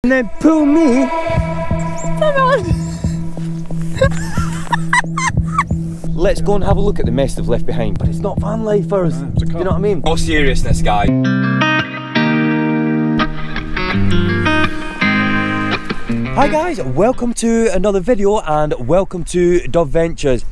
And then pull me. Let's go and have a look at the mess they've left behind, but it's not van lifers. Do you know what I mean? All seriousness, guys. Hi guys, welcome to another video and welcome to dubventures.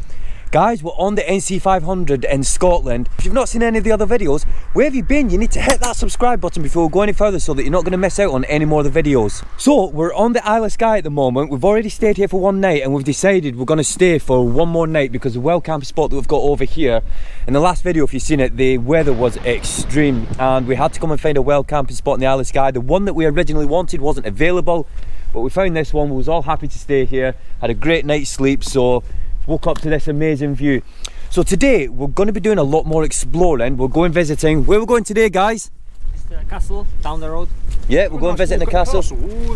Guys, we're on the NC500 in Scotland. If you've not seen any of the other videos, where have you been? You need to hit that subscribe button before we go any further so that you're not going to miss out on any more of the videos. So, we're on the Isle of Skye at the moment. We've already stayed here for one night and we've decided we're going to stay for one more night because the well camp spot that we've got over here, in the last video if you've seen it, the weather was extreme and we had to come and find a well camping spot in the Isle of Skye. The one that we originally wanted wasn't available, but we found this one. We was all happy to stay here, had a great night's sleep, so woke up to this amazing view. So today we're going to be doing a lot more exploring. We're going visiting. Where we're going today, guys? It's the castle down the road. Yeah, we're going visiting the castle.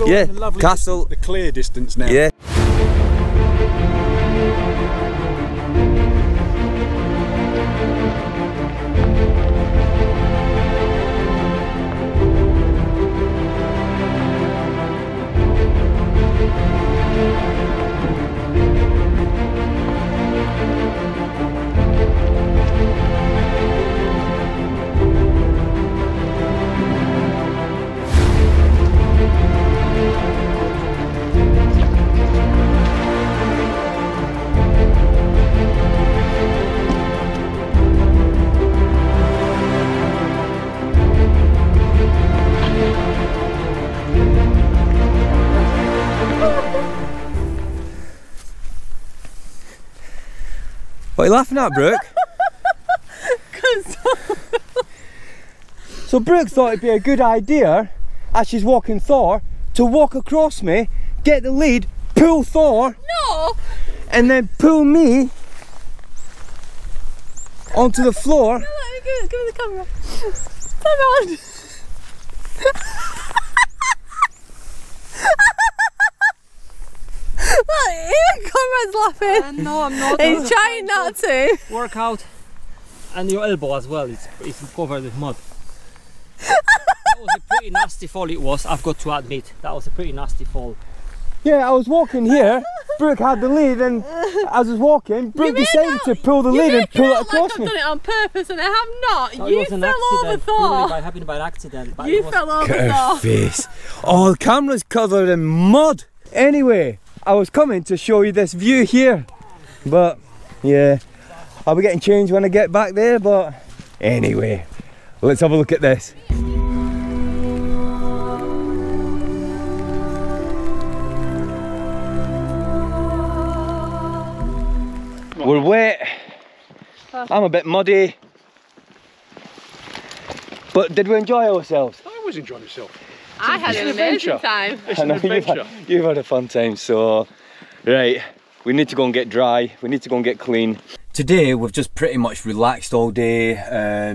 Yeah, castle. The clear distance now. Yeah. What are you laughing at, Brooke? So Brooke thought it'd be a good idea, as she's walking Thor, to walk across me, get the lead, pull Thor, no, and then pull me onto the floor. No, let me give me the camera. Come on. Look, even Conrad's laughing. No, I'm not. He's trying not to. Work out. And your elbow as well, it's covered with mud. That was a pretty nasty fall it was, I've got to admit. That was a pretty nasty fall. Yeah, I was walking here, Brooke had the lead, and as I was walking, Brooke decided to pull the lead and pull it across me. I've done it on purpose and I have not. No, You fell over Thor. It happened by accident. But You fell over Look at Thor. her face. Oh, the camera's covered in mud. Anyway, I was coming to show you this view here, but yeah, I'll be getting changed when I get back there, but anyway, let's have a look at this. We're wet, I'm a bit muddy, but did we enjoy ourselves? I always enjoy myself. I had an amazing time. It's an adventure. You've had a fun time, so right, we need to go and get dry, we need to go and get clean. Today we've just pretty much relaxed all day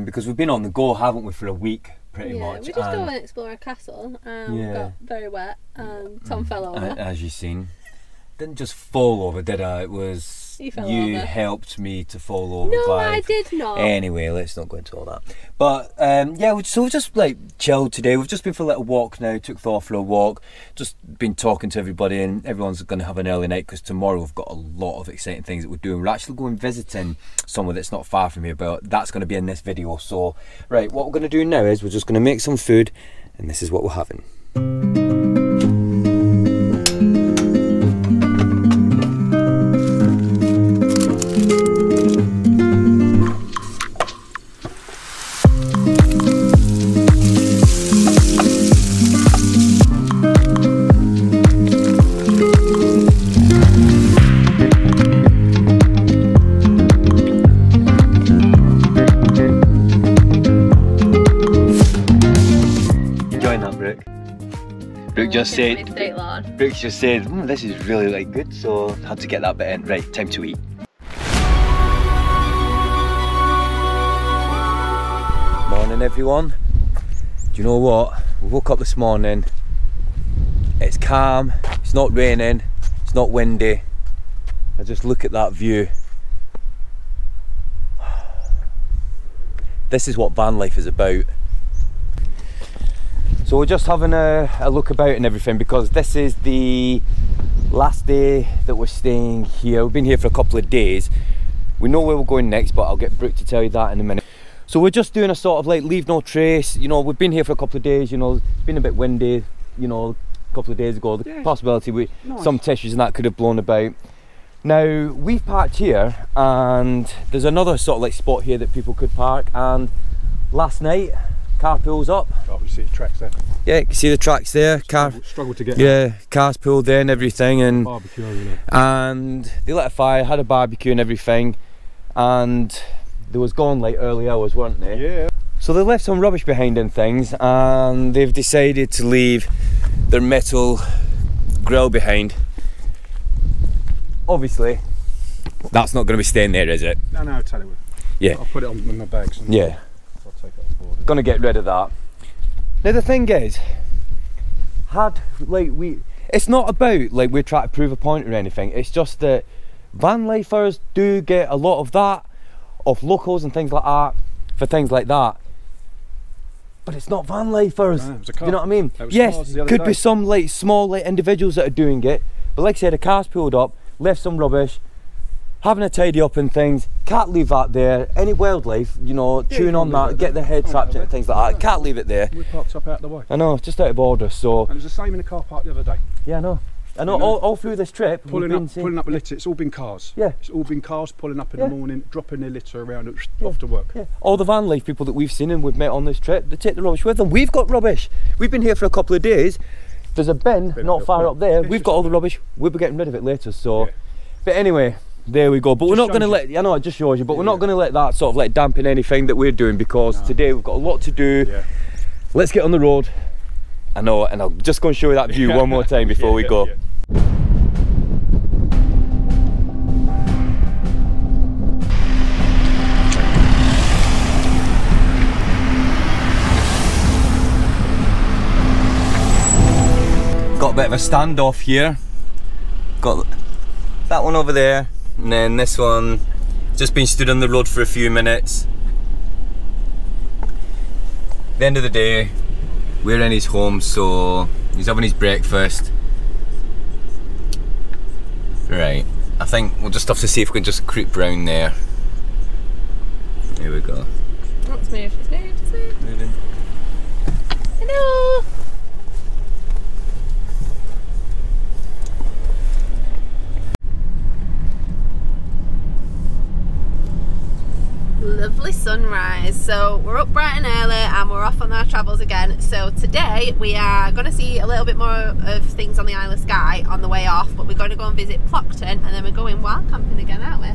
because we've been on the go, haven't we, for a week pretty much. We just go and explore a castle and we got very wet and Tom fell over. As you've seen. Didn't just fall over, did I? It was you helped me to fall over. No, I did not. Anyway, let's not go into all that. But yeah, so we've just like chilled today. We've just been for a little walk now. Took Thor for a walk. Just been talking to everybody, and everyone's going to have an early night because tomorrow we've got a lot of exciting things that we're doing. We're actually going visiting someone that's not far from here, but that's going to be in this video. So, right, what we're going to do now is we're just going to make some food, and this is what we're having. Brooke just said, this is really like good, so had to get that bit in. Right, time to eat. Morning everyone. Do you know what? We woke up this morning, it's calm, it's not raining, it's not windy. I just look at that view. This is what van life is about. So So we're just having a look about and everything, because this is the last day that we're staying here. We've been here for a couple of days. We know where we're going next, but I'll get Brooke to tell you that in a minute. So we're just doing a sort of like leave no trace. You know, we've been here for a couple of days, you know, it's been a bit windy, you know, a couple of days ago. The possibility some tissues and that could have blown about. Now, we've parked here, and there's another sort of like spot here that people could park, and last night, car pulls up. Oh, you see the tracks there? Yeah, you can see the tracks there. Struggle to get cars pulled there and everything, and barbecue, you know. And they lit a fire, had a barbecue and everything, and they was gone like early hours, weren't they? Yeah. So they left some rubbish behind and things, and they've decided to leave their metal grill behind. Obviously, that's not going to be staying there, is it? No, I'll tell you what. Yeah. I'll put it on in my bags. And yeah. I'll take it on board. Gonna get rid of that. Now the thing is, it's not about like we're trying to prove a point or anything. It's just that van lifers do get a lot of that, of locals and things like that, for things like that. But it's not van lifers. No, it was a car. You know what I mean? Yes, could be some like small like individuals that are doing it. But like I said, a car's pulled up, left some rubbish, having a tidy up and things. Can't leave that there. Any wildlife, you know, chewing on that, get their head trapped in it and things like that. Can't leave it there. We parked up out the way. I know, just out of order. So. And it was the same in the car park the other day. Yeah, I know. I know. All through this trip, pulling up a litter. It's all been cars. Yeah. It's all been cars pulling up in the morning, dropping their litter around, off to work. Yeah. All the van life people that we've seen and we've met on this trip, they take the rubbish with them. We've got rubbish. We've been here for a couple of days. There's a bin not far up there. We've got all the rubbish. We'll be getting rid of it later. So, but anyway, there we go. But we're not going to let. I know it just shows you, but we're not going to let that sort of like dampen anything that we're doing, because today we've got a lot to do. Yeah. Let's get on the road. I know, and I'll just go and show you that view one more time before we go. Yeah. Got a bit of a standoff here. Got that one over there, and then this one just been stood on the road for a few minutes. At the end of the day, we're in his home, so he's having his breakfast. Right, I think we'll just have to see if we can just creep round there. Here we go. Oh, it's moved, it's moved, it's moved. Moving. Hello! Lovely sunrise. So we're up bright and early and we're off on our travels again. So today we are going to see a little bit more of things on the Isle of Skye on the way off, but we're going to go and visit Plockton, and then we're going wild camping again, aren't we?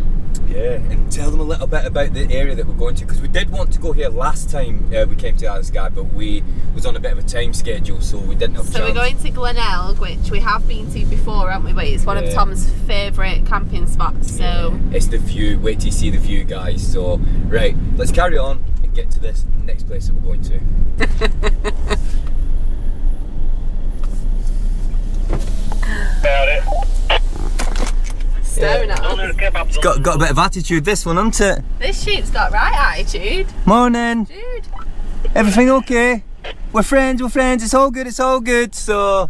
Yeah, and tell them a little bit about the area that we're going to, because we did want to go here last time we came to the Isle of Skye, but we was on a bit of a time schedule, so we didn't have a chance. So we're going to Glenelg, which we have been to before, haven't we? But it's one of Tom's favourite camping spots. So it's the view. Wait till you see the view, guys. So right, let's carry on and get to this next place that we're going to. About it. staring at us. It's got a bit of attitude, this one, hasn't it? This sheep's got right attitude. Morning. Dude. Everything okay? We're friends, it's all good, so...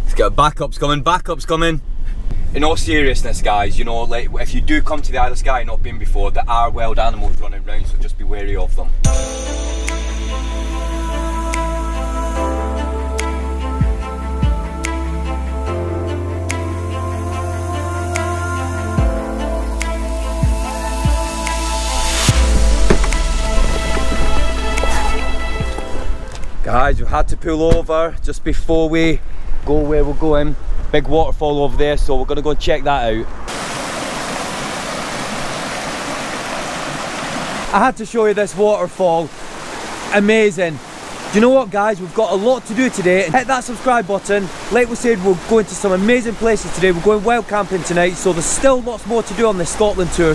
It's got backups coming. In all seriousness, guys, you know, like, if you do come to the Isle of Skye and not been before, there are wild animals running around, so just be wary of them. Guys, we've had to pull over just before we go where we're going. Big waterfall over there, so we're going to go check that out. I had to show you this waterfall. Amazing. Do you know what, guys? We've got a lot to do today. Hit that subscribe button. Like we said, we're going to some amazing places today. We're going wild camping tonight, so there's still lots more to do on this Scotland tour.